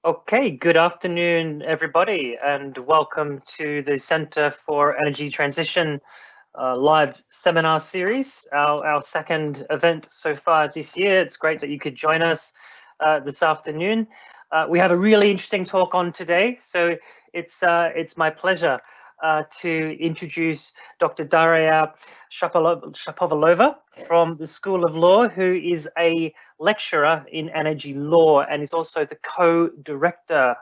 Okay, good afternoon, everybody, and welcome to the Centre for Energy Transition live seminar series, our second event so far this year. It's great that you could join us this afternoon. We have a really interesting talk on today, so it's my pleasure to introduce Dr. Daria Shapovalova from the School of Law, who is a lecturer in energy law and is also the co-director,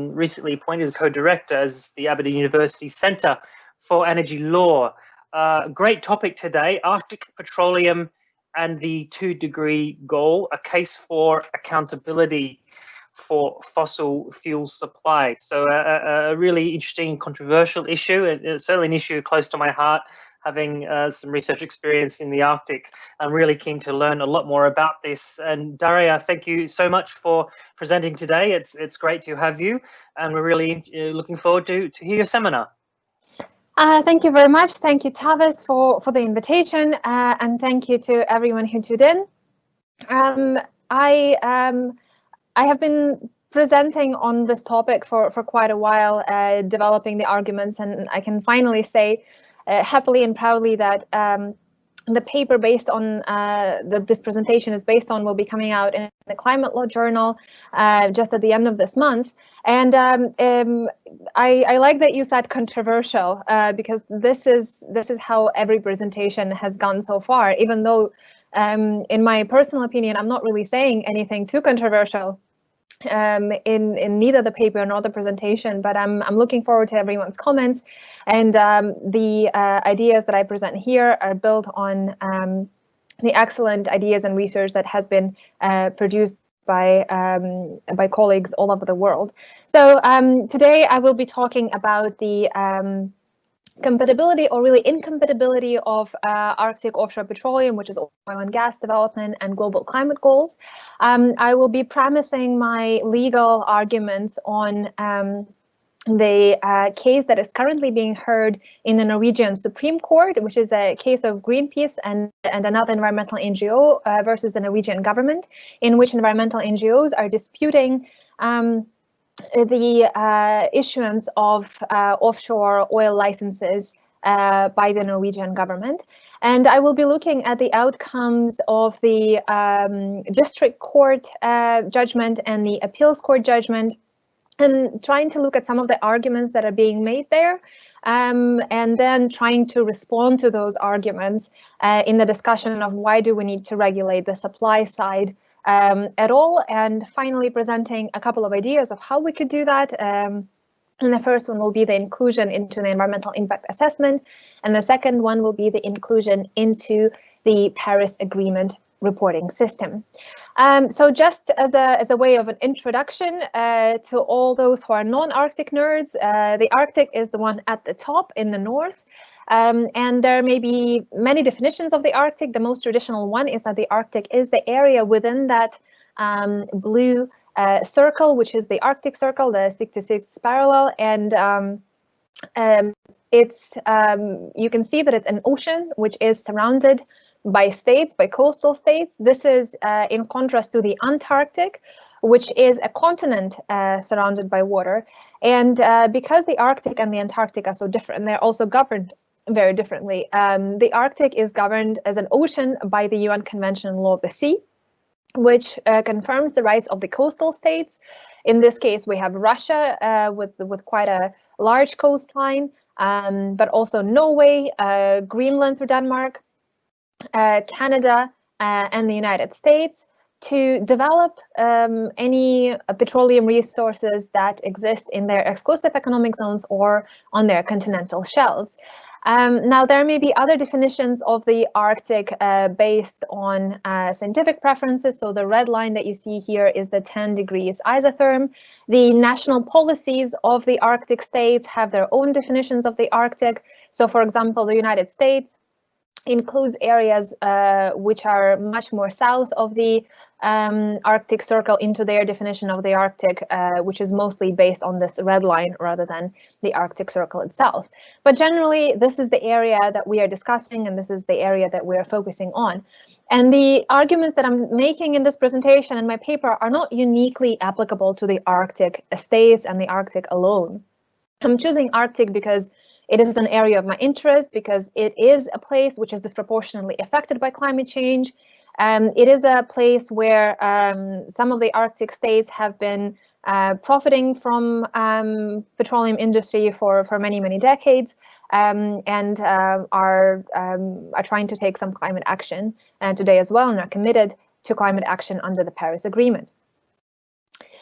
recently appointed co-director as the Aberdeen University Centre for Energy Law. Great topic today, Arctic petroleum and the 2-degree goal, a case for accountability for fossil fuel supply. So a really interesting, controversial issue, and certainly an issue close to my heart, having some research experience in the Arctic. I'm really keen to learn a lot more about this. And Daria, thank you so much for presenting today. It's great to have you, and we're really looking forward to hear your seminar. Thank you very much. Thank you, Tavis, for the invitation, and thank you to everyone who tuned in. I have been presenting on this topic for quite a while, developing the arguments, and I can finally say happily and proudly that the paper based on that this presentation is based on will be coming out in the Climate Law Journal just at the end of this month. And I like that you said controversial because this is how every presentation has gone so far, even though in my personal opinion, I'm not really saying anything too controversial in neither the paper nor the presentation, but I'm looking forward to everyone's comments. And the ideas that I present here are built on the excellent ideas and research that has been produced by colleagues all over the world. So today I will be talking about the compatibility or really incompatibility of Arctic offshore petroleum, which is oil and gas development, and global climate goals. I will be premising my legal arguments on the case that is currently being heard in the Norwegian Supreme Court, which is a case of Greenpeace and another environmental NGO versus the Norwegian government, in which environmental NGOs are disputing the issuance of offshore oil licenses by the Norwegian government. And I will be looking at the outcomes of the district court judgment and the appeals court judgment, and trying to look at some of the arguments that are being made there, and then trying to respond to those arguments in the discussion of why do we need to regulate the supply side at all, and finally presenting a couple of ideas of how we could do that. And the first one will be the inclusion into the environmental impact assessment, and the second one will be the inclusion into the Paris Agreement reporting system. So just as a way of an introduction to all those who are non-Arctic nerds, the Arctic is the one at the top in the north. And there may be many definitions of the Arctic. The most traditional one is that the Arctic is the area within that blue circle, which is the Arctic Circle, the 66th parallel. And you can see that it's an ocean, which is surrounded by states, by coastal states. This is in contrast to the Antarctic, which is a continent surrounded by water. And because the Arctic and the Antarctic are so different, they're also governed very differently. The Arctic is governed as an ocean by the UN Convention on Law of the Sea, which confirms the rights of the coastal states. In this case, we have Russia with quite a large coastline, but also Norway, Greenland through Denmark, Canada, and the United States to develop any petroleum resources that exist in their exclusive economic zones or on their continental shelves. Now, there may be other definitions of the Arctic based on scientific preferences. So the red line that you see here is the 10 degrees isotherm. The national policies of the Arctic states have their own definitions of the Arctic. So, for example, the United States includes areas which are much more south of the Arctic Circle into their definition of the Arctic, which is mostly based on this red line rather than the Arctic Circle itself. But generally, this is the area that we are discussing, and this is the area that we are focusing on. And the arguments that I'm making in this presentation and my paper are not uniquely applicable to the Arctic states and the Arctic alone. I'm choosing Arctic because it is an area of my interest, because it is a place which is disproportionately affected by climate change. It is a place where some of the Arctic states have been profiting from petroleum industry for many, many decades, and are trying to take some climate action today as well, and are committed to climate action under the Paris Agreement.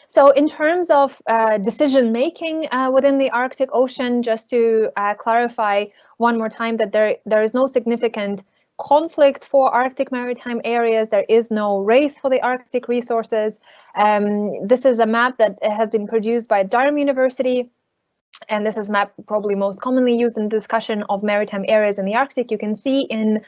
So in terms of decision making within the Arctic Ocean, just to clarify one more time that there is no significant conflict for Arctic maritime areas. There is no race for the Arctic resources. This is a map that has been produced by Durham University, and this is map probably most commonly used in discussion of maritime areas in the Arctic. You can see in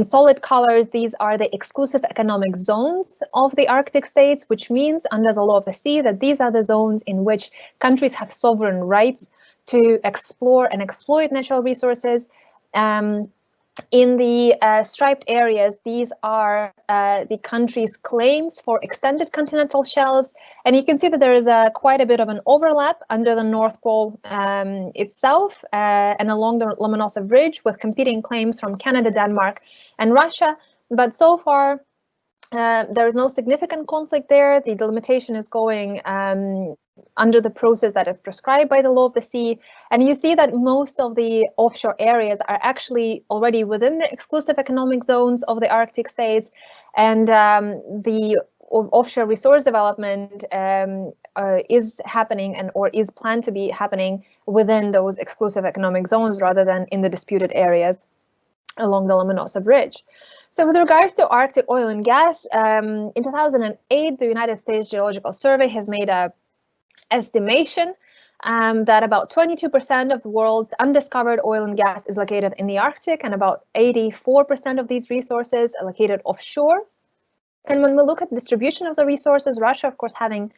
solid colors, these are the exclusive economic zones of the Arctic states, which means under the law of the sea that these are the zones in which countries have sovereign rights to explore and exploit natural resources. In the striped areas, these are the country's claims for extended continental shelves, and you can see that there is quite a bit of an overlap under the North Pole itself and along the Lomonosov Ridge, with competing claims from Canada, Denmark, and Russia. But so far, there is no significant conflict there. The delimitation is going under the process that is prescribed by the law of the sea. And you see that most of the offshore areas are actually already within the exclusive economic zones of the Arctic states. And the offshore resource development is happening or is planned to be happening within those exclusive economic zones rather than in the disputed areas along the Lomonosov Ridge. So with regards to Arctic oil and gas, in 2008, the United States Geological Survey has made a estimation that about 22% of the world's undiscovered oil and gas is located in the Arctic, and about 84% of these resources are located offshore. And when we look at the distribution of the resources, Russia, of course, having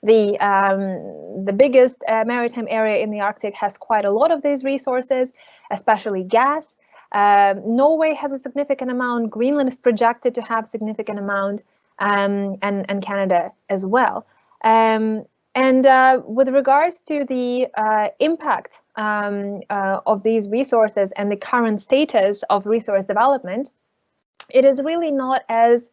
the biggest maritime area in the Arctic, has quite a lot of these resources, especially gas. Norway has a significant amount, Greenland is projected to have significant amount, and Canada as well. And with regards to the impact of these resources and the current status of resource development, it is really not as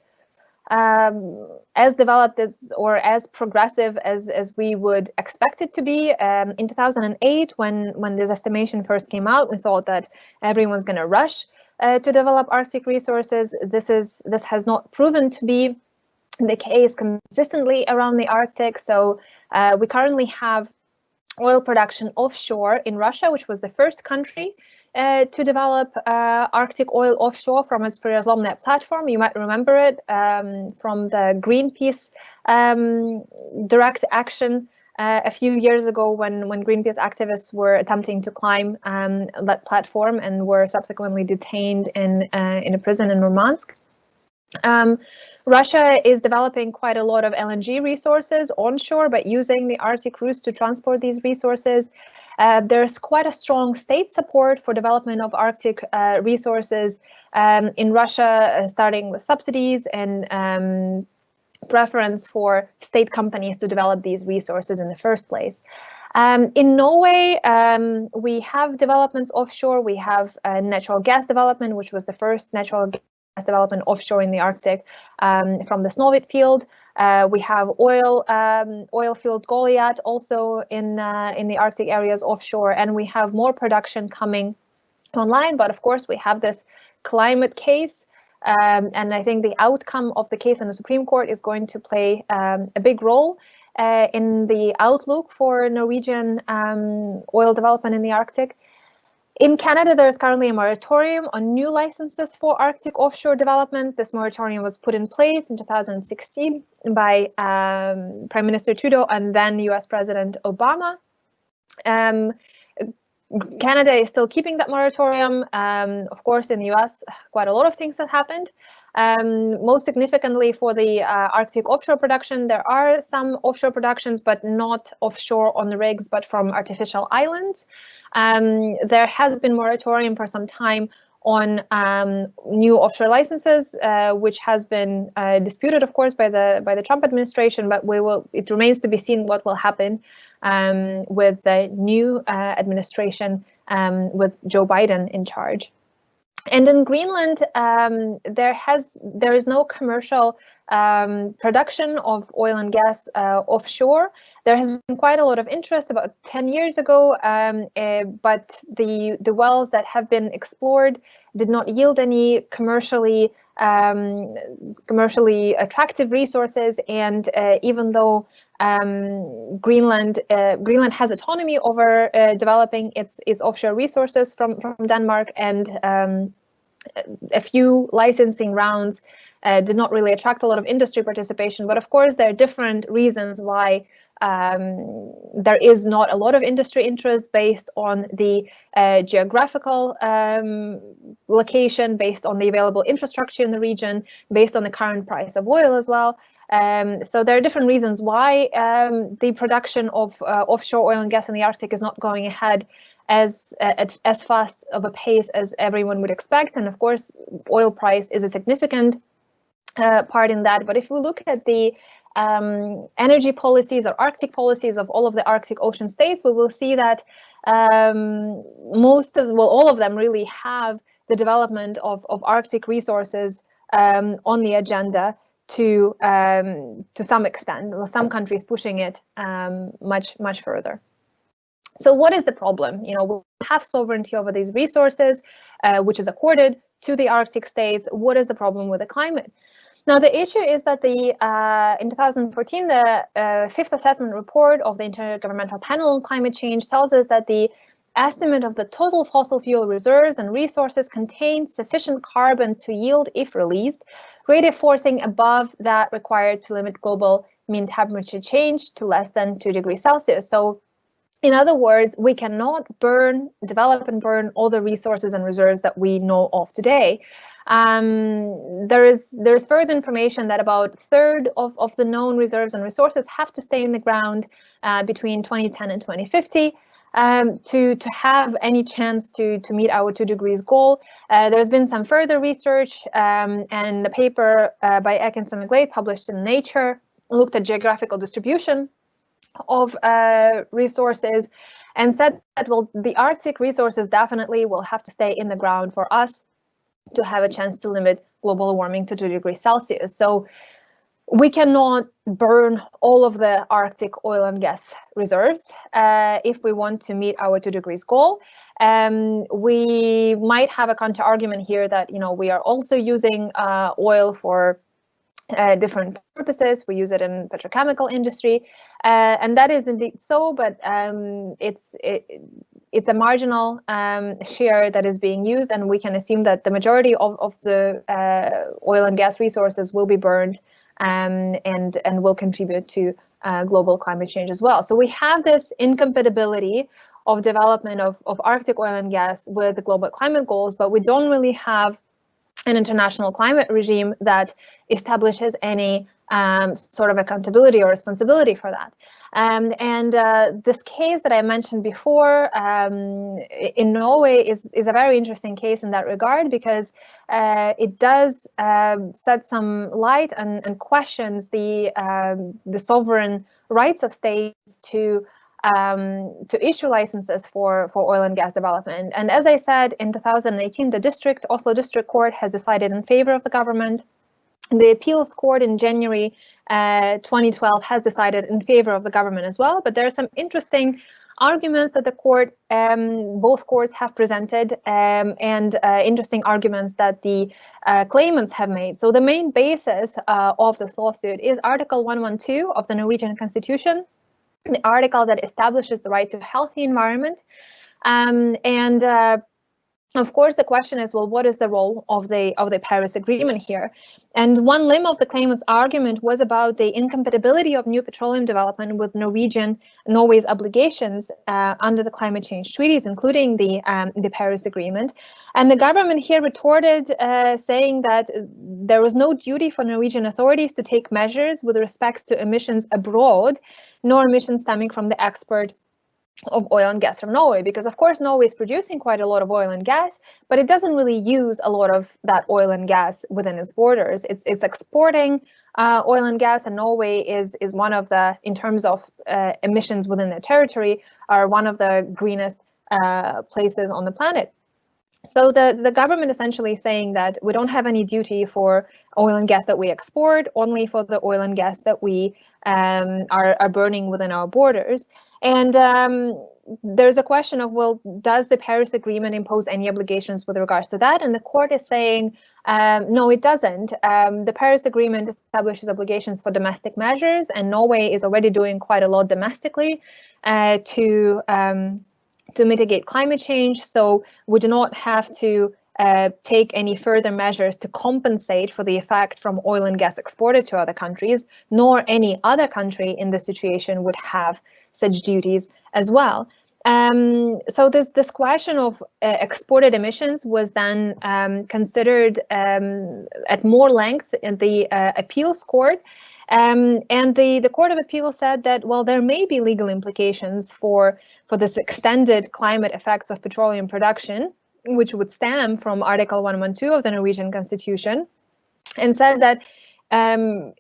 developed or as progressive as we would expect it to be. In 2008, when this estimation first came out, we thought that everyone's going to rush to develop Arctic resources. This has not proven to be the case consistently around the Arctic. So we currently have oil production offshore in Russia, which was the first country to develop Arctic oil offshore from its Petroleum platform. You might remember it from the Greenpeace direct action a few years ago when Greenpeace activists were attempting to climb that platform and were subsequently detained in a prison in Murmansk. Russia is developing quite a lot of LNG resources onshore, but using the Arctic routes to transport these resources. There's quite a strong state support for development of Arctic resources in Russia, starting with subsidies and preference for state companies to develop these resources in the first place. In Norway, we have developments offshore. We have natural gas development, which was the first natural gas development offshore in the Arctic from the Snøhvit field. We have oil field Goliath also in the Arctic areas offshore, and we have more production coming online. But of course, we have this climate case, and I think the outcome of the case in the Supreme Court is going to play a big role in the outlook for Norwegian oil development in the Arctic. In Canada, there is currently a moratorium on new licenses for Arctic offshore developments. This moratorium was put in place in 2016 by Prime Minister Trudeau and then US President Obama. Canada is still keeping that moratorium. Of course, in the US, quite a lot of things have happened. Most significantly for the Arctic offshore production, there are some offshore productions, but not offshore on the rigs, but from artificial islands. There has been moratorium for some time on new offshore licenses, which has been disputed, of course, by the Trump administration. But it remains to be seen what will happen with the new administration with Joe Biden in charge. And in Greenland, there is no commercial production of oil and gas offshore. There has been quite a lot of interest about 10 years ago, but the wells that have been explored did not yield any commercially attractive resources. And even though Greenland has autonomy over developing its offshore resources from Denmark, and a few licensing rounds did not really attract a lot of industry participation. But of course, there are different reasons why there is not a lot of industry interest, based on the geographical location, based on the available infrastructure in the region, based on the current price of oil as well. So there are different reasons why the production of offshore oil and gas in the Arctic is not going ahead as fast of a pace as everyone would expect. And of course, oil price is a significant part in that. But if we look at the energy policies or Arctic policies of all of the Arctic Ocean states, we will see that all of them really have the development of Arctic resources on the agenda to some extent, with some countries pushing it much further. So what is the problem? We have sovereignty over these resources, which is accorded to the Arctic states. What is the problem with the climate? Now, the issue is that in 2014, the fifth assessment report of the Intergovernmental Panel on Climate Change tells us that the estimate of the total fossil fuel reserves and resources contains sufficient carbon to yield, if released, radiative forcing above that required to limit global mean temperature change to less than 2 degrees Celsius. So, in other words, we cannot develop and burn all the resources and reserves that we know of today. There's further information that about a third of the known reserves and resources have to stay in the ground between 2010 and 2050 to have any chance to meet our 2 degrees goal. There's been some further research, and the paper by Ekins and McGlade, published in Nature, looked at geographical distribution of resources and said that, well, the Arctic resources definitely will have to stay in the ground for us to have a chance to limit global warming to 2 degrees Celsius. So we cannot burn all of the Arctic oil and gas reserves if we want to meet our 2 degrees goal. We might have a counter argument here that we are also using oil for different purposes. We use it in petrochemical industry, and that is indeed so, but it's a marginal share that is being used, and we can assume that the majority of the oil and gas resources will be burned and will contribute to global climate change as well. So we have this incompatibility of development of Arctic oil and gas with the global climate goals, but we don't really have an international climate regime that establishes any sort of accountability or responsibility for that. And this case that I mentioned before in Norway is a very interesting case in that regard, because it does set some light and questions the sovereign rights of states to issue licenses for oil and gas development. And as I said, in 2018, the Oslo District Court has decided in favor of the government. The appeals court in January 2012 has decided in favor of the government as well. But there are some interesting arguments that both courts have presented, and interesting arguments that the claimants have made. So the main basis of this lawsuit is Article 112 of the Norwegian Constitution, the article that establishes the right to a healthy environment, and Of course, the question is, well, what is the role of the Paris Agreement here? And one limb of the claimant's argument was about the incompatibility of new petroleum development with Norway's obligations under the climate change treaties, including the Paris Agreement. And the government here retorted, saying that there was no duty for Norwegian authorities to take measures with respect to emissions abroad, nor emissions stemming from the export of oil and gas from Norway, because of course Norway is producing quite a lot of oil and gas, but it doesn't really use a lot of that oil and gas within its borders. It's exporting oil and gas, and Norway is one of the, in terms of emissions within their territory, are one of the greenest places on the planet. So the government essentially saying that we don't have any duty for oil and gas that we export, only for the oil and gas that we are burning within our borders. And there's a question of, well, does the Paris Agreement impose any obligations with regards to that? And the court is saying, no, it doesn't. The Paris Agreement establishes obligations for domestic measures, and Norway is already doing quite a lot domestically to mitigate climate change. So we do not have to take any further measures to compensate for the effect from oil and gas exported to other countries, nor any other country in this situation would have such duties as well. So this question of exported emissions was then considered at more length in the appeals court. And the Court of Appeal said that, well, there may be legal implications for this extended climate effects of petroleum production, which would stem from Article 112 of the Norwegian Constitution, and said that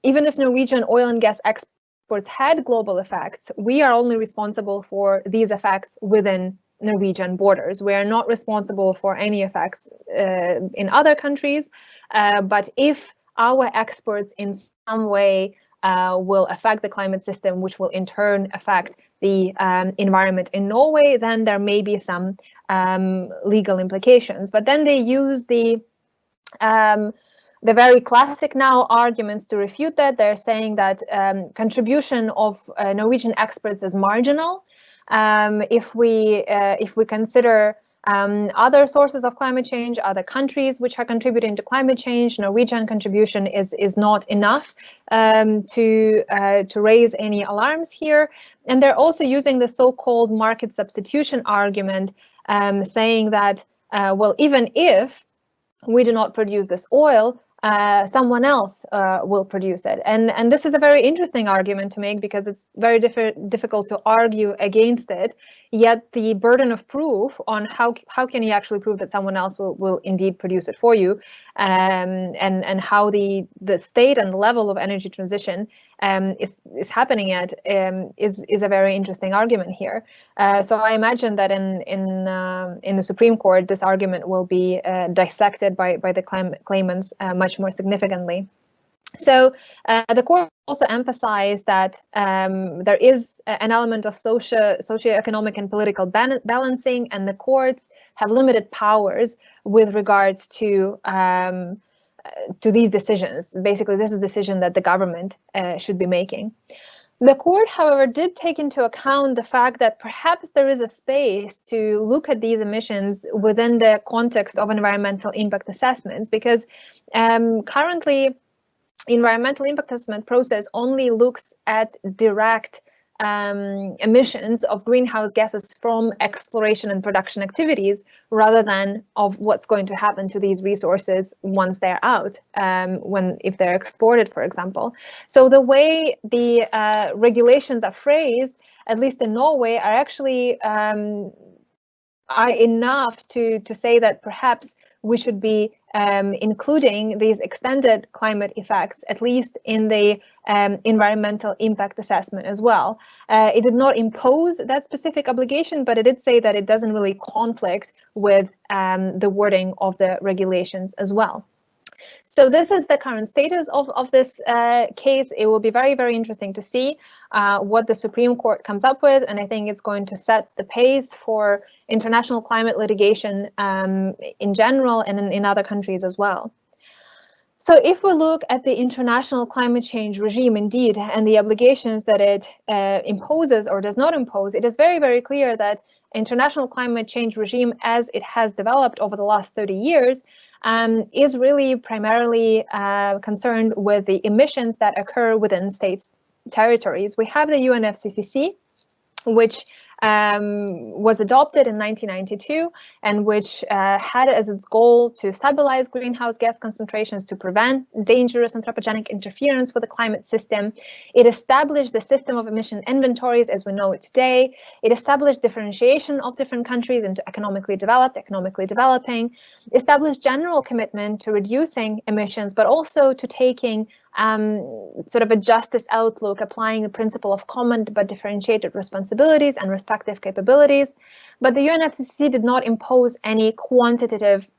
even if Norwegian oil and gas exports had global effects, we are only responsible for these effects within Norwegian borders. We are not responsible for any effects in other countries, but if our exports in some way will affect the climate system, which will in turn affect the environment in Norway, then there may be some legal implications. But then they use the very classic now arguments to refute that. They're saying that contribution of Norwegian exports is marginal. If we consider other sources of climate change, other countries which are contributing to climate change, Norwegian contribution is not enough to raise any alarms here. And they're also using the so-called market substitution argument, saying that, well, even if we do not produce this oil, someone else will produce it. And this is a very interesting argument to make, because it's very difficult to argue against it. Yet the burden of proof on how can you actually prove that someone else will indeed produce it for you, and how the state and the level of energy transition is happening at is a very interesting argument here. So I imagine that in the Supreme Court, this argument will be dissected by the claimants much more significantly. So the court also emphasized that there is an element of socioeconomic and political balancing, and the courts have limited powers with regards to these decisions. Basically, this is a decision that the government should be making. The court, however, did take into account the fact that perhaps there is a space to look at these emissions within the context of environmental impact assessments, because currently, environmental impact assessment process only looks at direct emissions of greenhouse gases from exploration and production activities, rather than of what's going to happen to these resources once they're out, if they're exported, for example. So the way the regulations are phrased, at least in Norway, are actually enough to say that perhaps we should be including these extended climate effects, at least in the environmental impact assessment as well. It did not impose that specific obligation, but it did say that it doesn't really conflict with the wording of the regulations as well. So this is the current status of this case. It will be very, very interesting to see what the Supreme Court comes up with, and I think it's going to set the pace for international climate litigation in general and in other countries as well. So if we look at the international climate change regime indeed, and the obligations that it imposes or does not impose, it is very, very clear that international climate change regime, as it has developed over the last 30 years, is really primarily concerned with the emissions that occur within states' territories. We have the UNFCCC, which was adopted in 1992 and which had as its goal to stabilize greenhouse gas concentrations to prevent dangerous anthropogenic interference with the climate system. It established the system of emission inventories as we know it today. It established differentiation of different countries into economically developed, economically developing, established general commitment to reducing emissions, but also to taking sort of a justice outlook, applying the principle of common but differentiated responsibilities and respective capabilities. But the UNFCCC did not impose any quantitative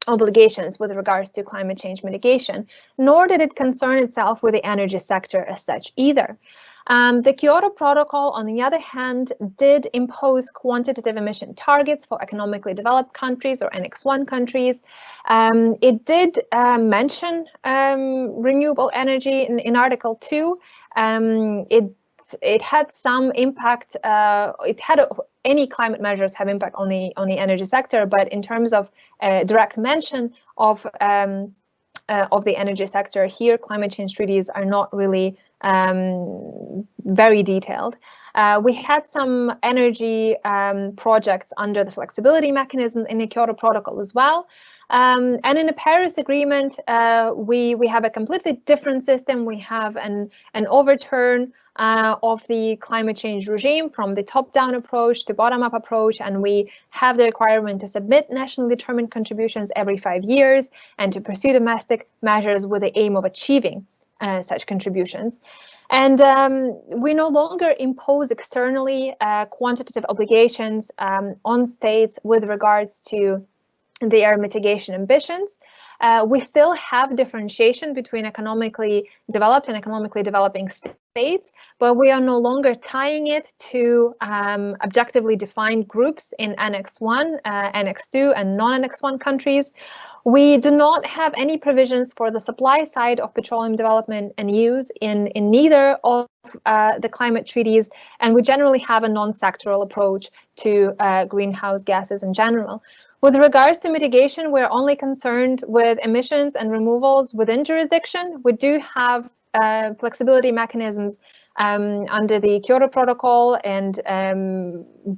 obligations with regards to climate change mitigation, nor did it concern itself with the energy sector as such either. The Kyoto Protocol, on the other hand, did impose quantitative emission targets for economically developed countries or Annex 1 countries. It did mention renewable energy in Article 2. It had some impact. Any climate measures have impact on the energy sector, but in terms of direct mention of the energy sector here, climate change treaties are not really very detailed. We had some energy projects under the flexibility mechanism in the Kyoto Protocol as well. And in the Paris Agreement, we have a completely different system. We have an overturn of the climate change regime from the top-down approach to bottom-up approach, and we have the requirement to submit nationally determined contributions every 5 years and to pursue domestic measures with the aim of achieving such contributions. And we no longer impose externally quantitative obligations on states with regards to their mitigation ambitions. We still have differentiation between economically developed and economically developing states, but we are no longer tying it to objectively defined groups in Annex 1, Annex 2, and non-Annex 1 countries. We do not have any provisions for the supply side of petroleum development and use in neither of the climate treaties, and we generally have a non-sectoral approach to greenhouse gases in general. With regards to mitigation, we're only concerned with emissions and removals within jurisdiction. We do have flexibility mechanisms under the Kyoto Protocol, and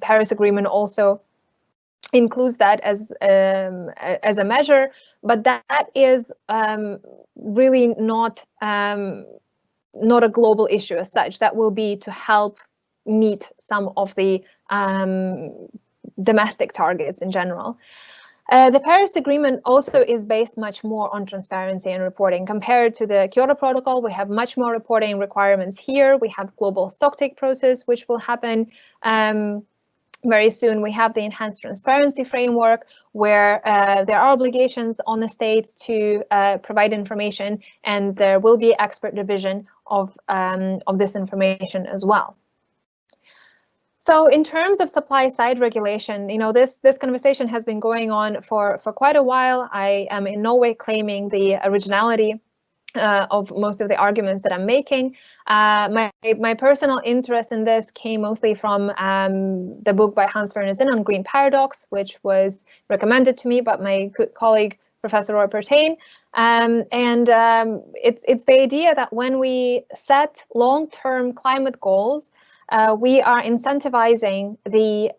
Paris Agreement also includes that as a measure, but that is really not a global issue as such. That will be to help meet some of the domestic targets in general. The Paris Agreement also is based much more on transparency and reporting. Compared to the Kyoto Protocol, we have much more reporting requirements here. We have global stocktake process, which will happen very soon. We have the enhanced transparency framework, where there are obligations on the states to provide information, and there will be expert division of this information as well. So in terms of supply side regulation, you know, this conversation has been going on for quite a while. I am in no way claiming the originality of most of the arguments that I'm making. My personal interest in this came mostly from the book by Hans Werner Sinn on Green Paradox, which was recommended to me by my good colleague, Professor Roy Pertain. It's the idea that when we set long-term climate goals, we are incentivizing the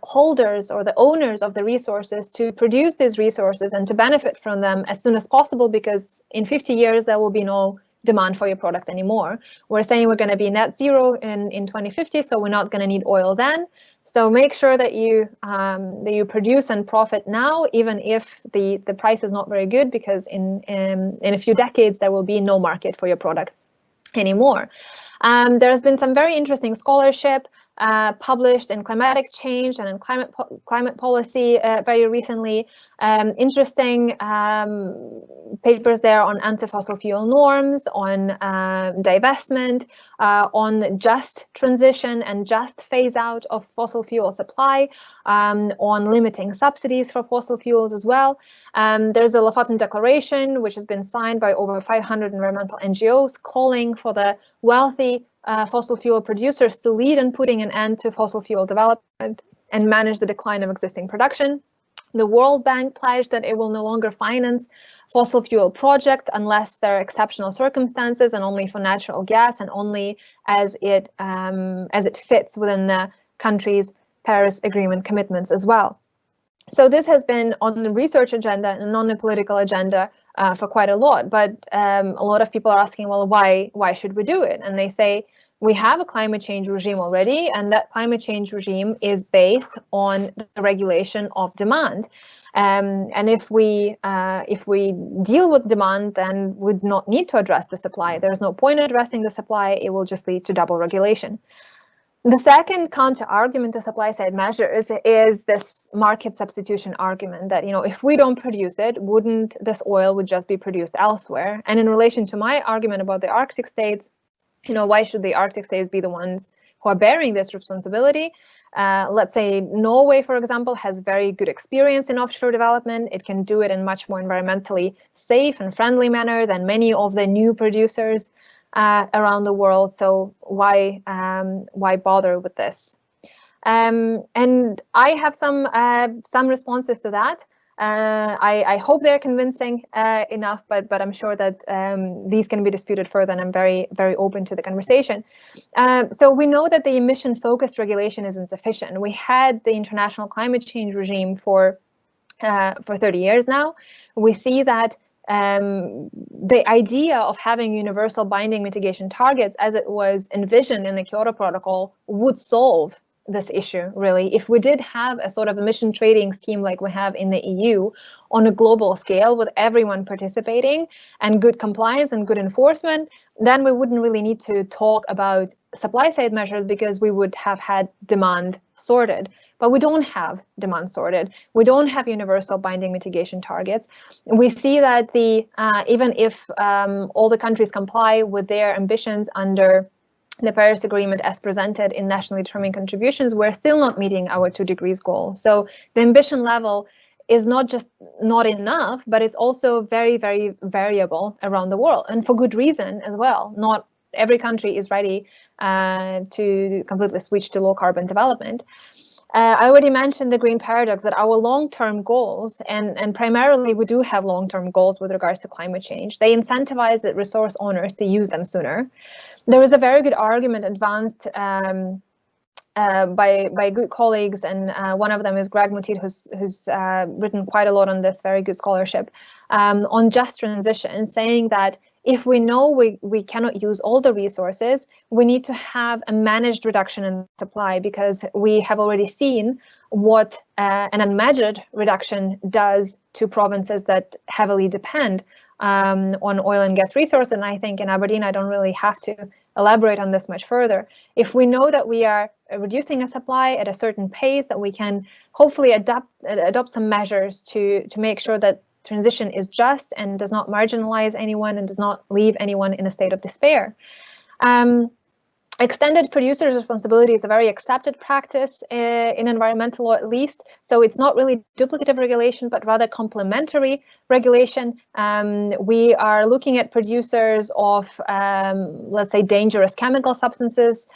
holders or the owners of the resources to produce these resources and to benefit from them as soon as possible, because in 50 years there will be no demand for your product anymore. We're saying we're going to be net zero in 2050, so we're not going to need oil then. So make sure that you produce and profit now, even if the price is not very good, because in a few decades there will be no market for your product anymore. There's been some very interesting scholarship published in climatic change and in climate policy very recently. Interesting papers there on anti-fossil fuel norms, on divestment, on just transition and just phase out of fossil fuel supply, on limiting subsidies for fossil fuels as well. There's a Lofoten Declaration, which has been signed by over 500 environmental NGOs, calling for the wealthy fossil fuel producers to lead in putting an end to fossil fuel development and manage the decline of existing production. The World Bank pledged that it will no longer finance fossil fuel projects unless there are exceptional circumstances, and only for natural gas, and only as it fits within the country's Paris Agreement commitments as well. So this has been on the research agenda and on the political agenda for quite a lot, but a lot of people are asking, well, why should we do it? And they say, we have a climate change regime already, and that climate change regime is based on the regulation of demand. And if we deal with demand, then we'd not need to address the supply. There's no point addressing the supply. It will just lead to double regulation. The second counter argument to supply side measures is this market substitution argument that, if we don't produce it, wouldn't this oil would just be produced elsewhere? And in relation to my argument about the Arctic states, why should the Arctic states be the ones who are bearing this responsibility? Let's say Norway, for example, has very good experience in offshore development. It can do it in much more environmentally safe and friendly manner than many of the new producers around the world. So why bother with this? And I have some responses to that. I hope they're convincing enough, but I'm sure that these can be disputed further, and I'm very, very open to the conversation. So we know that the emission-focused regulation is insufficient. We had the international climate change regime for 30 years now. We see that the idea of having universal binding mitigation targets, as it was envisioned in the Kyoto Protocol, would solve this issue, really. If we did have a sort of emission trading scheme like we have in the EU on a global scale, with everyone participating and good compliance and good enforcement, then we wouldn't really need to talk about supply side measures, because we would have had demand sorted. But we don't have demand sorted. We don't have universal binding mitigation targets. We see that even if all the countries comply with their ambitions under the Paris Agreement as presented in nationally determined contributions, we're still not meeting our 2 degrees goal. So the ambition level is not just not enough, but it's also very, very variable around the world, and for good reason as well. Not every country is ready to completely switch to low carbon development. I already mentioned the green paradox, that our long-term goals, and primarily we do have long-term goals with regards to climate change, they incentivize the resource owners to use them sooner. There is a very good argument advanced by good colleagues, and one of them is Greg Mutid, who's written quite a lot on this, very good scholarship, on just transition, saying that if we know we cannot use all the resources, we need to have a managed reduction in supply, because we have already seen what an unmeasured reduction does to provinces that heavily depend on oil and gas resources. And I think in Aberdeen, I don't really have to elaborate on this much further. If we know that we are reducing a supply at a certain pace, that we can hopefully adopt some measures to make sure that transition is just and does not marginalize anyone and does not leave anyone in a state of despair. Extended producer's responsibility is a very accepted practice in environmental law, at least. So it's not really duplicative regulation, but rather complementary regulation. We are looking at producers of, let's say, dangerous chemical substances.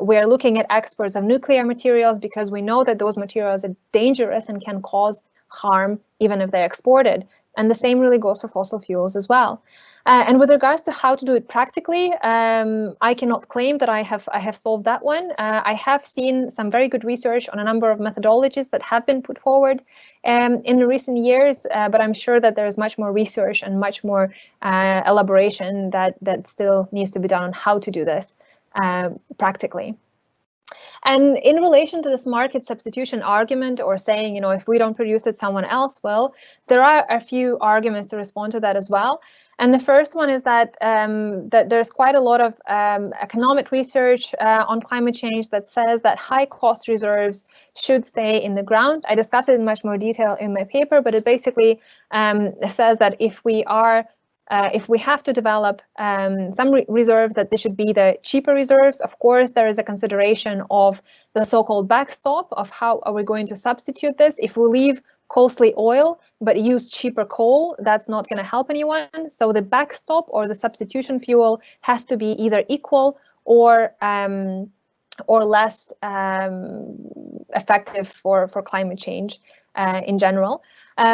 We are looking at exports of nuclear materials, because we know that those materials are dangerous and can cause harm even if they're exported. And the same really goes for fossil fuels as well. And with regards to how to do it practically, I cannot claim that I have solved that one. I have seen some very good research on a number of methodologies that have been put forward in recent years, but I'm sure that there is much more research and much more elaboration that still needs to be done on how to do this practically. And in relation to this market substitution argument, or saying, if we don't produce it, someone else will, there are a few arguments to respond to that as well. And the first one is that, that there's quite a lot of economic research on climate change that says that high-cost reserves should stay in the ground. I discuss it in much more detail in my paper, but it basically says that if we have to develop some reserves, that they should be the cheaper reserves. Of course, there is a consideration of the so-called backstop of how are we going to substitute this. If we leave costly oil but use cheaper coal, that's not going to help anyone. So the backstop or the substitution fuel has to be either equal or less effective for climate change in general.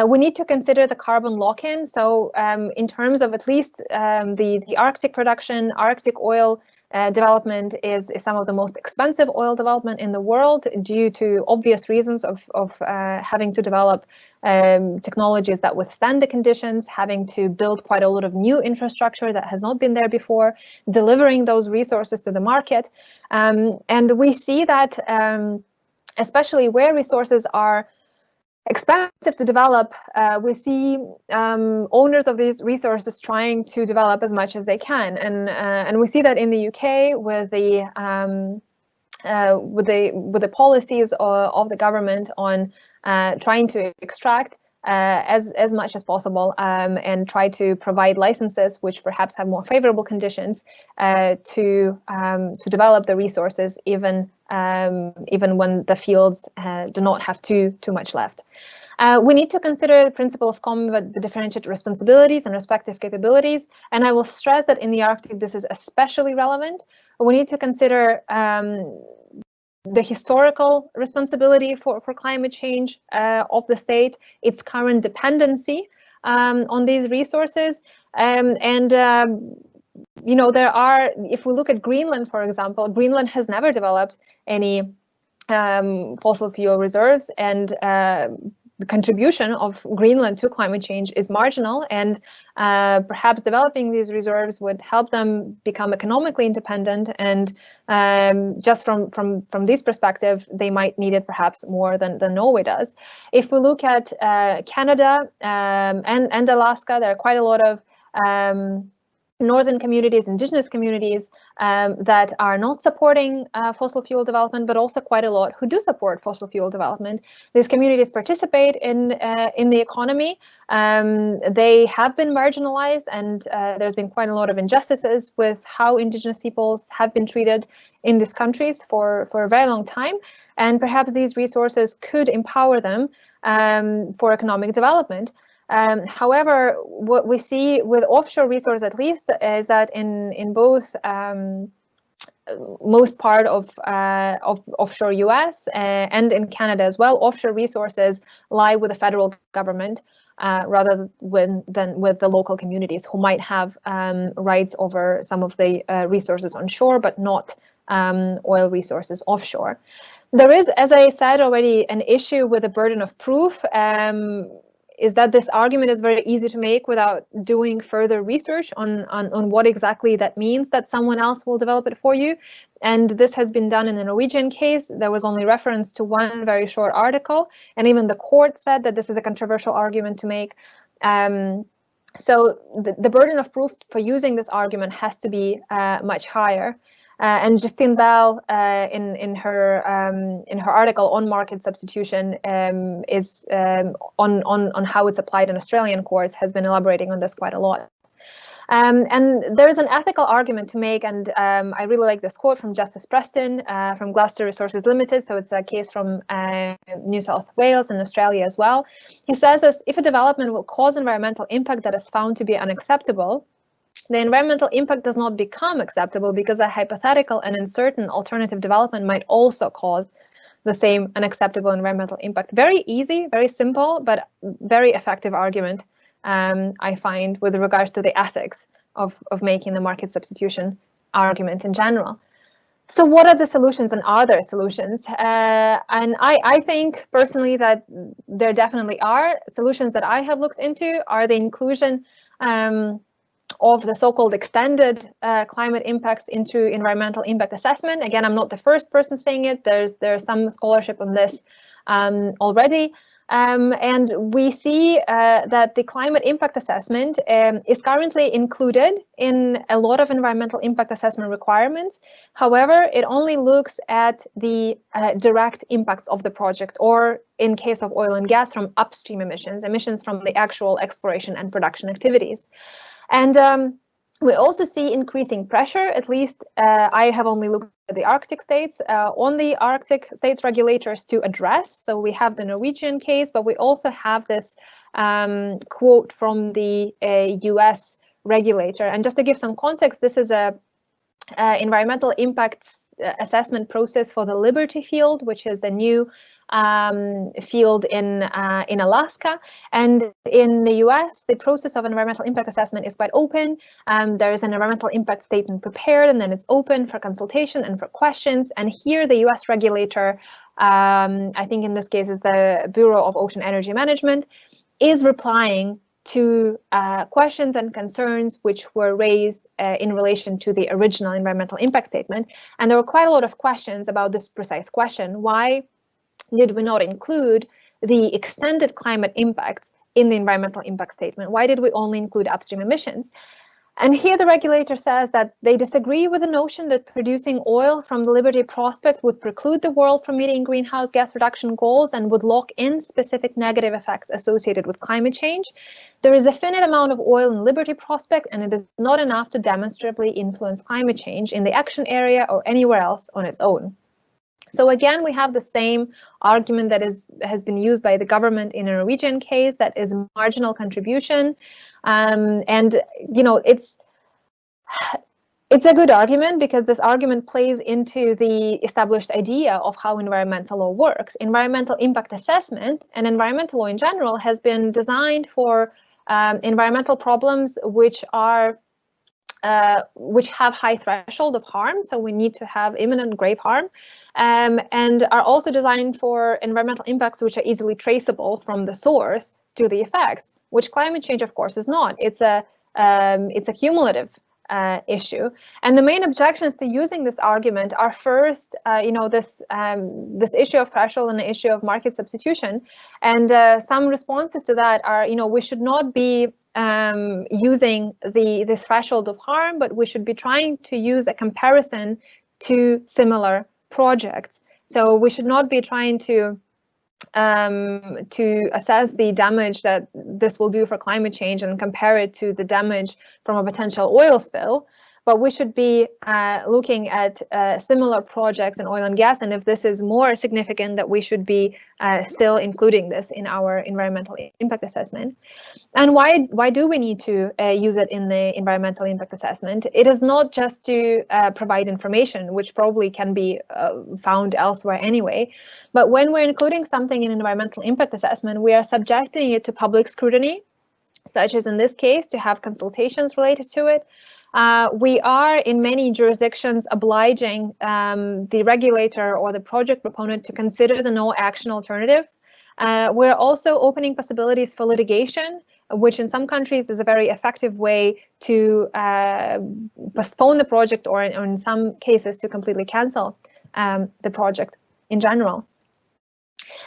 We need to consider the carbon lock-in. So in terms of at least the Arctic production, Arctic oil development is some of the most expensive oil development in the world due to obvious reasons of having to develop technologies that withstand the conditions, having to build quite a lot of new infrastructure that has not been there before, delivering those resources to the market. And we see that especially where resources are expensive to develop, we see owners of these resources trying to develop as much as they can, and we see that in the UK with the policies of the government on trying to extract as much as possible and try to provide licenses which perhaps have more favorable conditions to develop the resources even when the fields do not have too much left. We need to consider the principle of common but differentiated responsibilities and respective capabilities, and I will stress that in the Arctic this is especially relevant. We need to consider the historical responsibility for climate change of the state, its current dependency on these resources, you know, there are, if we look at Greenland, for example, Greenland has never developed any fossil fuel reserves, and the contribution of Greenland to climate change is marginal, and perhaps developing these reserves would help them become economically independent, and just from this perspective, they might need it perhaps more than Norway does. If we look at Canada and Alaska, there are quite a lot of northern communities, indigenous communities that are not supporting fossil fuel development, but also quite a lot who do support fossil fuel development. These communities participate in the economy. They have been marginalized, and there's been quite a lot of injustices with how indigenous peoples have been treated in these countries for a very long time. And perhaps these resources could empower them for economic development. However, what we see with offshore resource, at least, is that in both most part of offshore US and in Canada as well, offshore resources lie with the federal government rather than with the local communities who might have rights over some of the resources onshore, but not oil resources offshore. There is, as I said already, an issue with the burden of proof. Is that this argument is very easy to make without doing further research on what exactly that means that someone else will develop it for you. And this has been done in the Norwegian case. There was only reference to one very short article, and even the court said that this is a controversial argument to make. So the burden of proof for using this argument has to be much higher. And Justine Bell, in her article on market substitution, is on how it's applied in Australian courts, has been elaborating on this quite a lot. And there's an ethical argument to make, and I really like this quote from Justice Preston from Gloucester Resources Limited. So it's a case from New South Wales and Australia as well. He says this: if a development will cause environmental impact that is found to be unacceptable, the environmental impact does not become acceptable because a hypothetical and uncertain alternative development might also cause the same unacceptable environmental impact. Very easy, very simple, but very effective argument, I find, with regards to the ethics of making the market substitution argument in general. So what are the solutions, and are there solutions? And I think personally that there definitely are. Solutions that I have looked into are the inclusion of the so-called extended climate impacts into environmental impact assessment. Again, I'm not the first person saying it. There's some scholarship on this already. And we see that the climate impact assessment is currently included in a lot of environmental impact assessment requirements. However, it only looks at the direct impacts of the project, or in case of oil and gas, from upstream emissions from the actual exploration and production activities. And we also see increasing pressure, at least I have only looked at the Arctic states, on the Arctic states regulators to address. So we have the Norwegian case, but we also have this quote from the US regulator. And just to give some context, this is a environmental impacts assessment process for the Liberty field, which is the new field in Alaska. And in the US, the process of environmental impact assessment is quite open. There is an environmental impact statement prepared, and then it's open for consultation and for questions. And here the US regulator, I think in this case is the Bureau of Ocean Energy Management, is replying to questions and concerns which were raised in relation to the original environmental impact statement. And there were quite a lot of questions about this precise question. Why did we not include the extended climate impacts in the environmental impact statement? Why did we only include upstream emissions? And here the regulator says that they disagree with the notion that producing oil from the Liberty prospect would preclude the world from meeting greenhouse gas reduction goals and would lock in specific negative effects associated with climate change. There is a finite amount of oil in Liberty prospect, and it is not enough to demonstrably influence climate change in the action area or anywhere else on its own. So again, we have the same argument that has been used by the government in a Norwegian case, that is a marginal contribution. And you know, it's a good argument because this argument plays into the established idea of how environmental law works. Environmental impact assessment and environmental law in general has been designed for environmental problems which have high threshold of harm. So we need to have imminent grave harm. And are also designed for environmental impacts which are easily traceable from the source to the effects, which climate change, of course, is not. It's a cumulative issue. And the main objections to using this argument are first, this issue of threshold and the issue of market substitution. And some responses to that are, we should not be using the threshold of harm, but we should be trying to use a comparison to similar projects. So we should not be trying to assess the damage that this will do for climate change and compare it to the damage from a potential oil spill, but we should be looking at similar projects in oil and gas, and if this is more significant, that we should be still including this in our environmental impact assessment. And why do we need to use it in the environmental impact assessment? It is not just to provide information, which probably can be found elsewhere anyway, but when we're including something in environmental impact assessment, we are subjecting it to public scrutiny, such as in this case, to have consultations related to it. We are in many jurisdictions obliging the regulator or the project proponent to consider the no action alternative. We're also opening possibilities for litigation, which in some countries is a very effective way to postpone the project, or in some cases to completely cancel the project in general.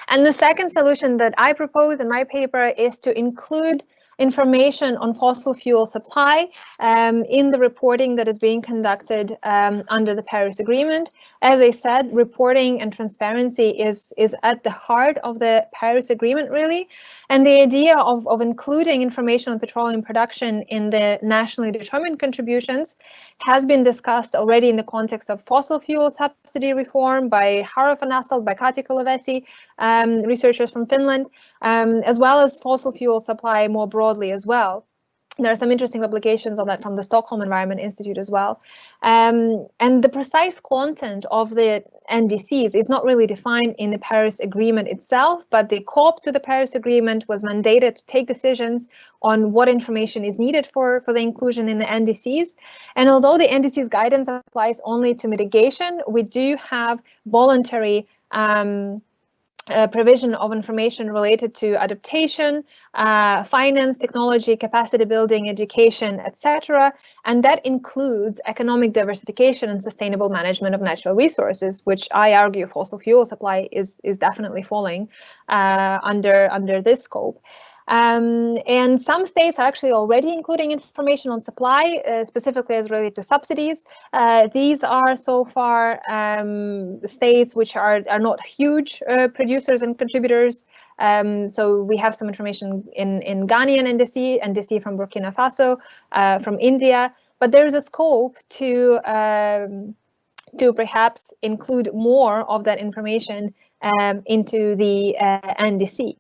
And the second solution that I propose in my paper is to include information on fossil fuel supply in the reporting that is being conducted under the Paris Agreement. As I said, reporting and transparency is at the heart of the Paris Agreement, really. And the idea of including information on petroleum production in the nationally determined contributions has been discussed already in the context of fossil fuel subsidy reform by Harro van Asselt, by Kati Kulavesi, researchers from Finland, as well as fossil fuel supply more broadly as well. There are some interesting publications on that from the Stockholm Environment Institute as well. And the precise content of the NDCs is not really defined in the Paris Agreement itself, but the COP to the Paris Agreement was mandated to take decisions on what information is needed for the inclusion in the NDCs. And although the NDCs guidance applies only to mitigation, we do have voluntary provision of information related to adaptation, finance, technology, capacity building, education, etc. And that includes economic diversification and sustainable management of natural resources, which I argue fossil fuel supply is definitely falling under this scope. And some states are actually already including information on supply, specifically as related to subsidies. These are so far states which are not huge producers and contributors. So we have some information in Ghanaian NDC from Burkina Faso, from India, but there's a scope to perhaps include more of that information into the NDC.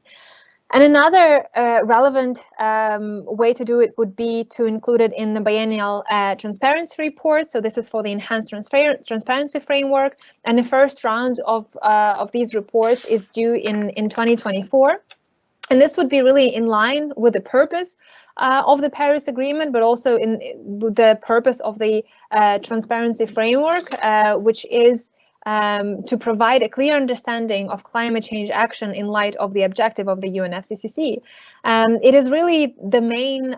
And another relevant way to do it would be to include it in the biennial transparency report. So this is for the enhanced transparency framework. And the first round of these reports is due in 2024. And this would be really in line with the purpose of the Paris Agreement, but also with the purpose of the transparency framework, which is to provide a clear understanding of climate change action in light of the objective of the UNFCCC. It is really the main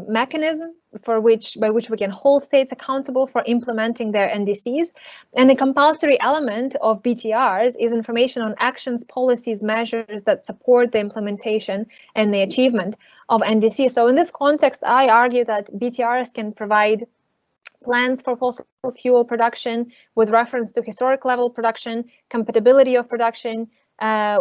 mechanism by which we can hold states accountable for implementing their NDCs. And the compulsory element of BTRs is information on actions, policies, measures that support the implementation and the achievement of NDCs. So in this context, I argue that BTRs can provide plans for fossil fuel production with reference to historic level production, compatibility of production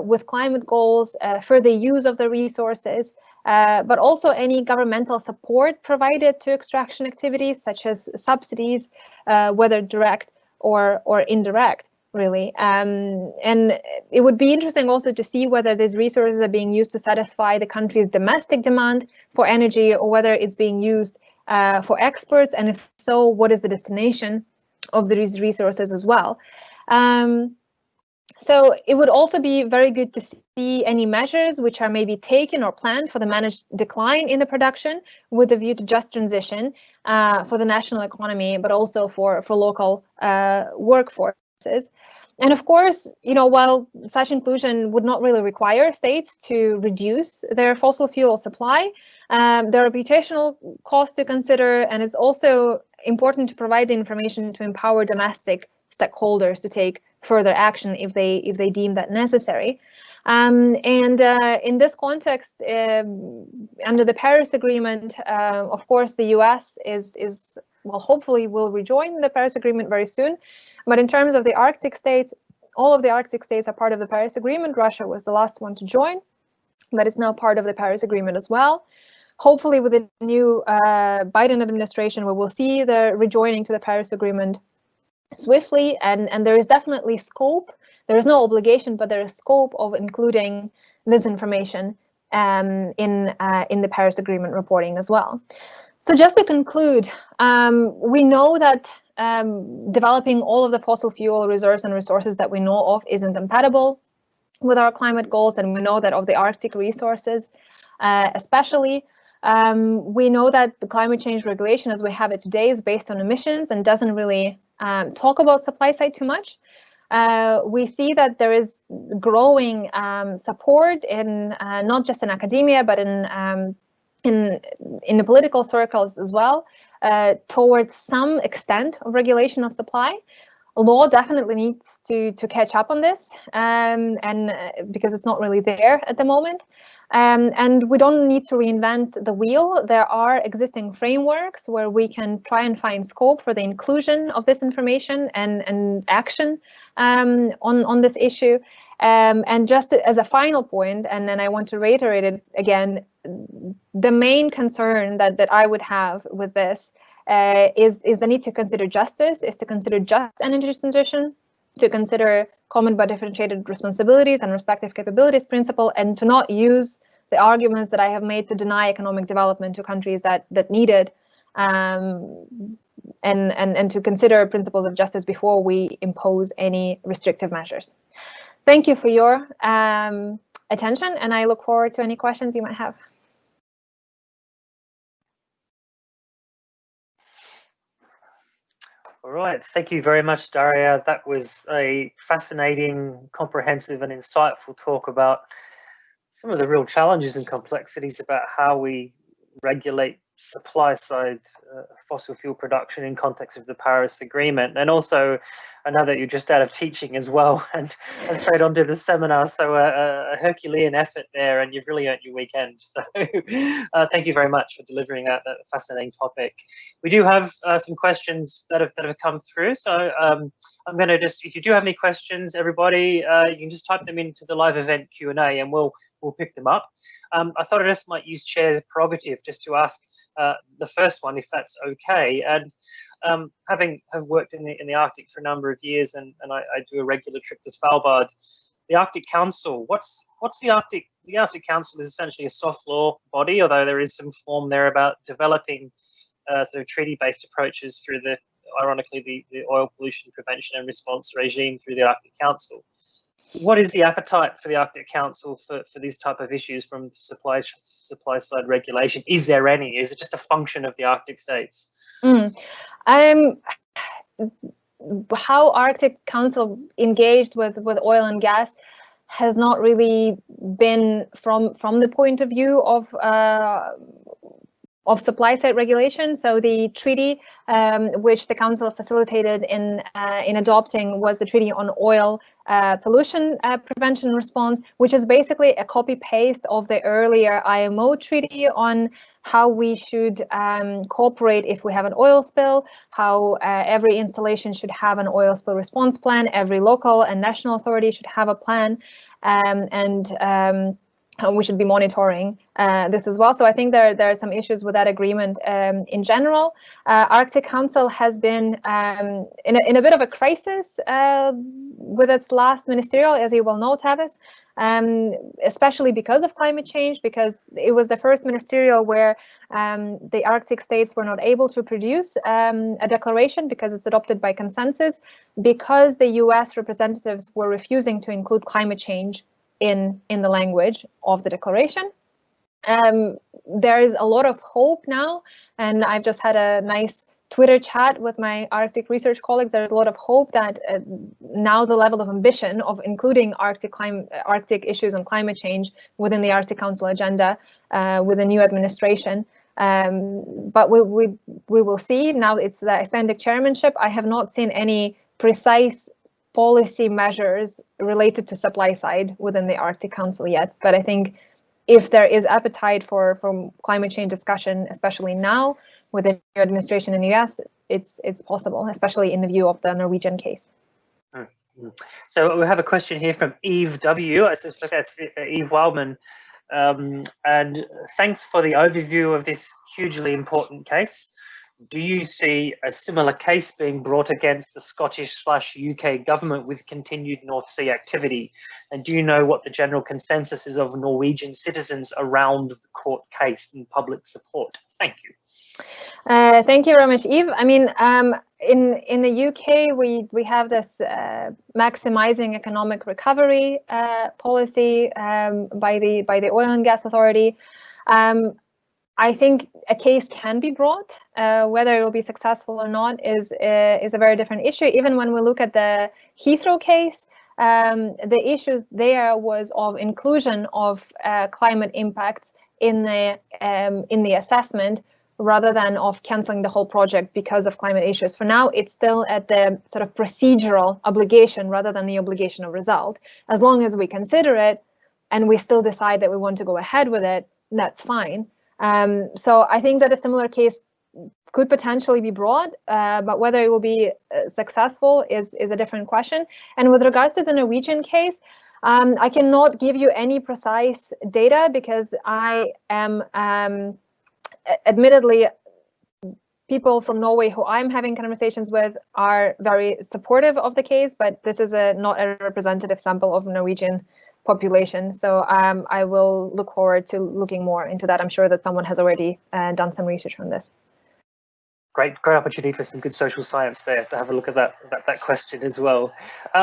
with climate goals, further use of the resources, but also any governmental support provided to extraction activities such as subsidies, whether direct or indirect, really. And it would be interesting also to see whether these resources are being used to satisfy the country's domestic demand for energy, or whether it's being used for exports, and if so, what is the destination of these resources as well. So it would also be very good to see any measures which are maybe taken or planned for the managed decline in the production with a view to just transition for the national economy, but also for local workforces. And of course, while such inclusion would not really require states to reduce their fossil fuel supply, there are reputational costs to consider, and it's also important to provide the information to empower domestic stakeholders to take further action if they deem that necessary. And in this context, under the Paris Agreement, of course, the US is well, hopefully will rejoin the Paris Agreement very soon. But in terms of the Arctic states, all of the Arctic states are part of the Paris Agreement. Russia was the last one to join, but it's now part of the Paris Agreement as well. Hopefully with the new Biden administration, we will see the rejoining to the Paris Agreement swiftly, and there is definitely scope. There is no obligation, but there is scope of including this information in the Paris Agreement reporting as well. So just to conclude, we know that developing all of the fossil fuel reserves and resources that we know of isn't compatible with our climate goals, and we know that of the Arctic resources, especially, we know that the climate change regulation as we have it today is based on emissions and doesn't really talk about supply side too much. We see that there is growing support in not just in academia, but in the political circles as well, towards some extent of regulation of supply. Law definitely needs to catch up on this, and because it's not really there at the moment. And we don't need to reinvent the wheel. There are existing frameworks where we can try and find scope for the inclusion of this information and action on this issue. And just as a final point, and then I want to reiterate it again, the main concern that I would have with this is the need to consider justice, is to consider just energy transition, to consider common but differentiated responsibilities and respective capabilities principle, and to not use the arguments that I have made to deny economic development to countries that need it, and to consider principles of justice before we impose any restrictive measures. Thank you for your attention, and I look forward to any questions you might have. All All right, thank you very much, Daria. That was a fascinating, comprehensive and insightful talk about some of the real challenges and complexities about how we regulate supply side fossil fuel production in context of the Paris Agreement. And also, I know that you're just out of teaching as well and straight onto the seminar. So a Herculean effort there, and you've really earned your weekend. So thank you very much for delivering that fascinating topic. We do have some questions that have come through. So I'm going to just, if you do have any questions, everybody, you can just type them into the live event Q&A and we'll pick them up. I thought I just might use Chair's prerogative just to ask the first one, if that's okay. And having worked in the Arctic for a number of years, and I do a regular trip to Svalbard, the Arctic Council. What's the Arctic? The Arctic Council is essentially a soft law body, although there is some form there about developing sort of treaty-based approaches through ironically, the oil pollution prevention and response regime through the Arctic Council. What is the appetite for the Arctic Council for these type of issues from supply side regulation? Is there any? Is it just a function of the Arctic states? How Arctic Council engaged with oil and gas has not really been from the point of view of supply side regulation. So the treaty which the Council facilitated in adopting was the Treaty on Oil Pollution Prevention Response, which is basically a copy-paste of the earlier IMO treaty on how we should cooperate if we have an oil spill, how every installation should have an oil spill response plan, every local and national authority should have a plan, and we should be monitoring this as well. So I think there are some issues with that agreement in general. Arctic Council has been in a bit of a crisis with its last ministerial, as you well know, Tavis, especially because of climate change, because it was the first ministerial where the Arctic states were not able to produce a declaration because it's adopted by consensus, because the US representatives were refusing to include climate change in the language of the declaration. There is a lot of hope now, and I've just had a nice Twitter chat with my Arctic research colleagues. There's a lot of hope that now the level of ambition of including Arctic issues and climate change within the Arctic Council agenda with a new administration. But we will see. Now it's the Icelandic chairmanship. I have not seen any precise policy measures related to supply side within the Arctic Council yet, but I think if there is appetite for climate change discussion, especially now with the new administration in the US, it's possible, especially in the view of the Norwegian case. So we have a question here from Eve W. I suspect that's Eve Wildman. And thanks for the overview of this hugely important case. Do you see a similar case being brought against the Scottish/UK government with continued North Sea activity? And do you know what the general consensus is of Norwegian citizens around the court case and public support? Thank you. Thank you very much, Eve. I mean, in the UK, we have this maximizing economic recovery policy by the Oil and Gas Authority. I think a case can be brought. Whether it will be successful or not is a very different issue. Even when we look at the Heathrow case, the issues there was of inclusion of climate impacts in the assessment, rather than of cancelling the whole project because of climate issues. For now, it's still at the sort of procedural obligation rather than the obligation of result. As long as we consider it and we still decide that we want to go ahead with it, that's fine. So I think that a similar case could potentially be brought, but whether it will be successful is a different question. And with regards to the Norwegian case, I cannot give you any precise data because I am, admittedly, people from Norway who I'm having conversations with are very supportive of the case, but this is not a representative sample of Norwegian population. So I will look forward to looking more into that. I'm sure that someone has already done some research on this. great opportunity for some good social science there to have a look at that question as well.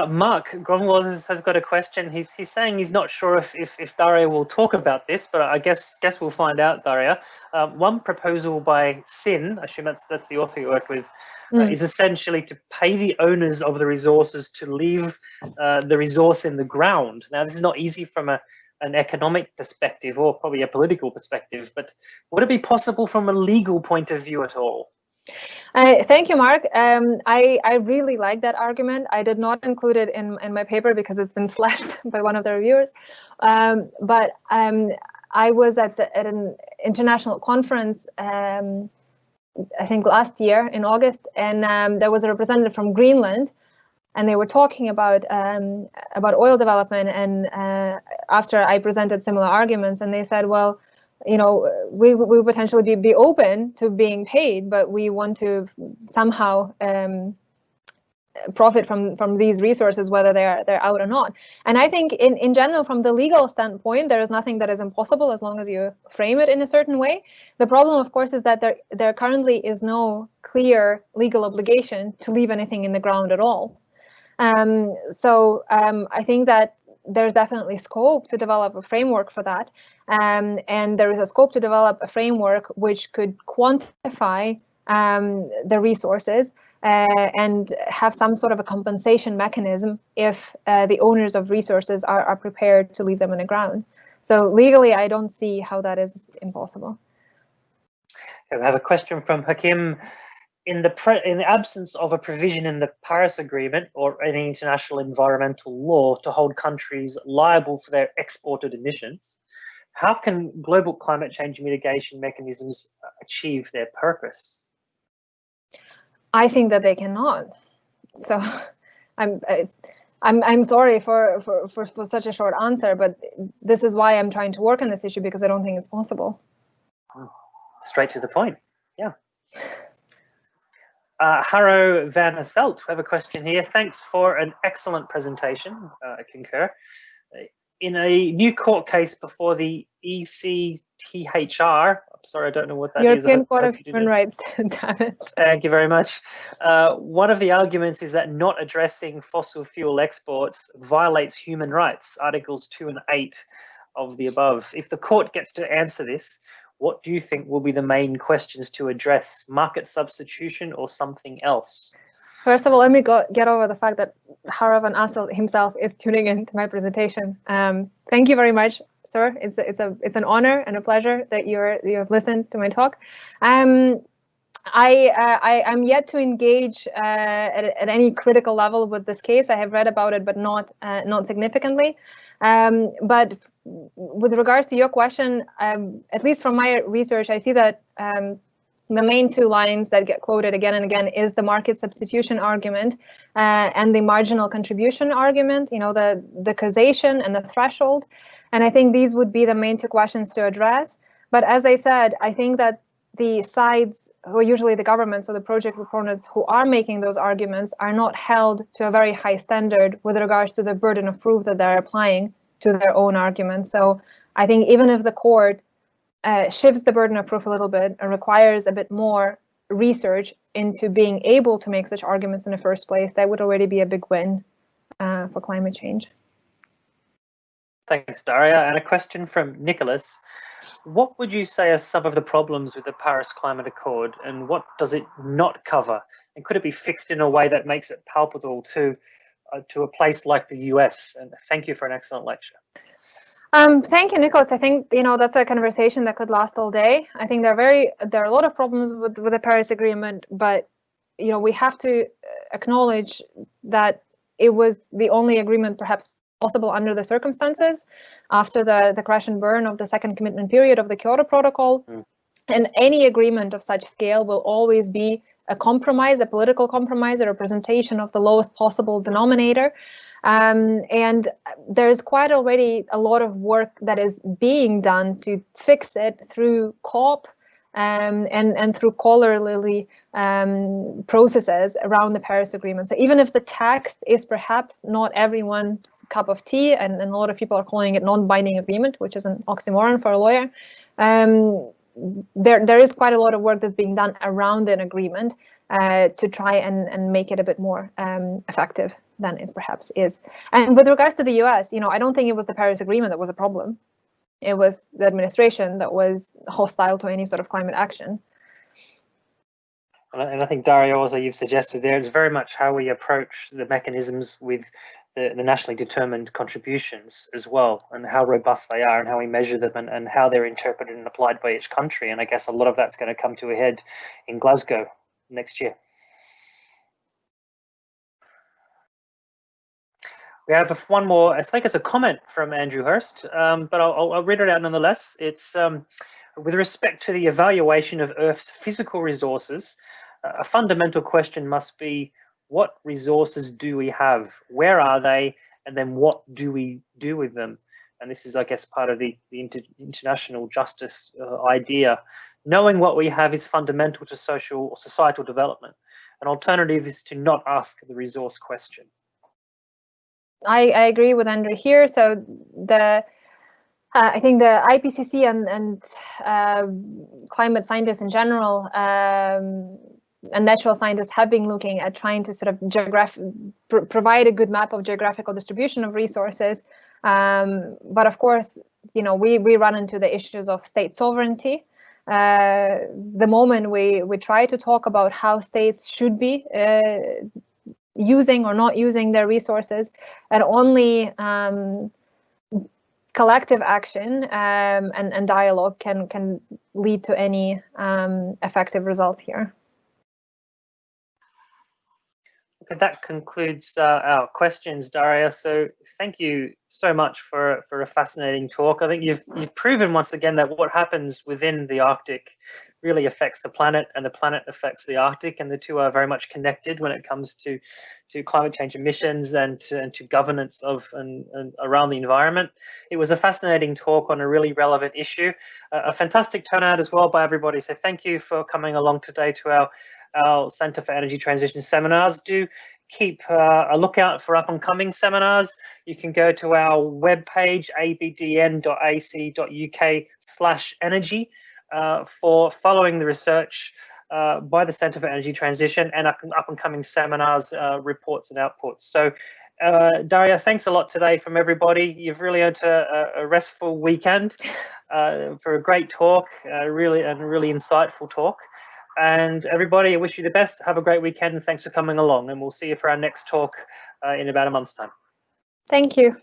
Mark Grunwald has got a question. He's saying he's not sure if Daria will talk about this, but I guess we'll find out, Daria. One proposal by Sin, I assume that's the author you worked with, is essentially to pay the owners of the resources to leave the resource in the ground. Now, this is not easy from an economic perspective or probably a political perspective, but would it be possible from a legal point of view at all? Thank you, Mark. I really like that argument. I did not include it in my paper because it's been slashed by one of the reviewers. But I was at an international conference, I think last year in August, and there was a representative from Greenland, and they were talking about oil development. And after I presented similar arguments, and they said, well, you know, we potentially be open to being paid, but we want to somehow profit from these resources, whether they're out or not. And I think in general, from the legal standpoint, there is nothing that is impossible as long as you frame it in a certain way. The problem, of course, is that there currently is no clear legal obligation to leave anything in the ground at all. So I think that there's definitely scope to develop a framework for that. And there is a scope to develop a framework which could quantify the resources and have some sort of a compensation mechanism if the owners of resources are prepared to leave them in the ground. So legally, I don't see how that is impossible. I have a question from Hakim. In the absence of a provision in the Paris Agreement or any international environmental law to hold countries liable for their exported emissions, how can global climate change mitigation mechanisms achieve their purpose? I think that they cannot. So I'm sorry for such a short answer, but this is why I'm trying to work on this issue, because I don't think it's possible. Straight to the point. Yeah. Harro van Asselt, we have a question here. Thanks for an excellent presentation. I concur. In a new court case before the ECTHR, I'm sorry, I don't know what that is. European Court of Human Rights. Thank you very much. One of the arguments is that not addressing fossil fuel exports violates human rights, Articles 2 and 8 of the above. If the court gets to answer this, what do you think will be the main questions to address? Market substitution or something else? First of all, let me get over the fact that Harro van Asselt himself is tuning in to my presentation. Thank you very much, sir. It's an honor and a pleasure that you have listened to my talk. I'm yet to engage at any critical level with this case. I have read about it, but not significantly. But with regards to your question, at least from my research, I see that the main two lines that get quoted again and again is the market substitution argument and the marginal contribution argument, you know, the causation and the threshold. And I think these would be the main two questions to address. But as I said, I think that the sides, who are usually the governments or the project proponents who are making those arguments, are not held to a very high standard with regards to the burden of proof that they're applying to their own arguments. So I think even if the court shifts the burden of proof a little bit and requires a bit more research into being able to make such arguments in the first place, that would already be a big win for climate change. Thanks, Daria. And a question from Nicholas. What would you say are some of the problems with the Paris Climate Accord, and what does it not cover? And could it be fixed in a way that makes it palpable to a place like the US? And thank you for an excellent lecture. Thank you, Nicholas. I think, you know, that's a conversation that could last all day. I think there are a lot of problems with the Paris Agreement, but, you know, we have to acknowledge that it was the only agreement perhaps possible under the circumstances after the crash and burn of the second commitment period of the Kyoto Protocol. And any agreement of such scale will always be a compromise, a political compromise, a representation of the lowest possible denominator. And there's quite already a lot of work that is being done to fix it through COP and through scholarly processes around the Paris Agreement. So even if the text is perhaps not everyone's cup of tea, and a lot of people are calling it non-binding agreement, which is an oxymoron for a lawyer, there is quite a lot of work that's being done around an agreement to try and make it a bit more effective than it perhaps is. And with regards to the US, I don't think it was the Paris Agreement that was a problem. It was the administration that was hostile to any sort of climate action. And I think, Daria, also you've suggested there, it's very much how we approach the mechanisms with the nationally determined contributions as well, and how robust they are and how we measure them and how they're interpreted and applied by each country. And I guess a lot of that's going to come to a head in Glasgow next year. We have one more, I think it's a comment from Andrew Hurst, but I'll read it out nonetheless. It's with respect to the evaluation of Earth's physical resources, a fundamental question must be, what resources do we have? Where are they? And then what do we do with them? And this is, I guess, part of the international justice idea. Knowing what we have is fundamental to social or societal development. An alternative is to not ask the resource question. I agree with Andrew here. So I think the IPCC and climate scientists in general and natural scientists have been looking at trying to sort of provide a good map of geographical distribution of resources. But of course, we run into the issues of state sovereignty. The moment we try to talk about how states should be using or not using their resources, and only collective action and dialogue can lead to any effective results here. Okay, that concludes our questions, Daria. So thank you so much for a fascinating talk. I think you've proven once again that what happens within the Arctic really affects the planet, and the planet affects the Arctic, and the two are very much connected when it comes to climate change emissions and to governance of and around the environment. It was a fascinating talk on a really relevant issue, a fantastic turnout as well by everybody. So thank you for coming along today to our Centre for Energy Transition seminars. Do keep a lookout for up and coming seminars. You can go to our webpage, abdn.ac.uk/energy, for following the research by the Centre for Energy Transition and up and coming seminars, reports and outputs. So Daria, thanks a lot today from everybody. You've really earned a restful weekend for a great talk, really insightful talk. And everybody, I wish you the best. Have a great weekend, and thanks for coming along. And we'll see you for our next talk in about a month's time. Thank you.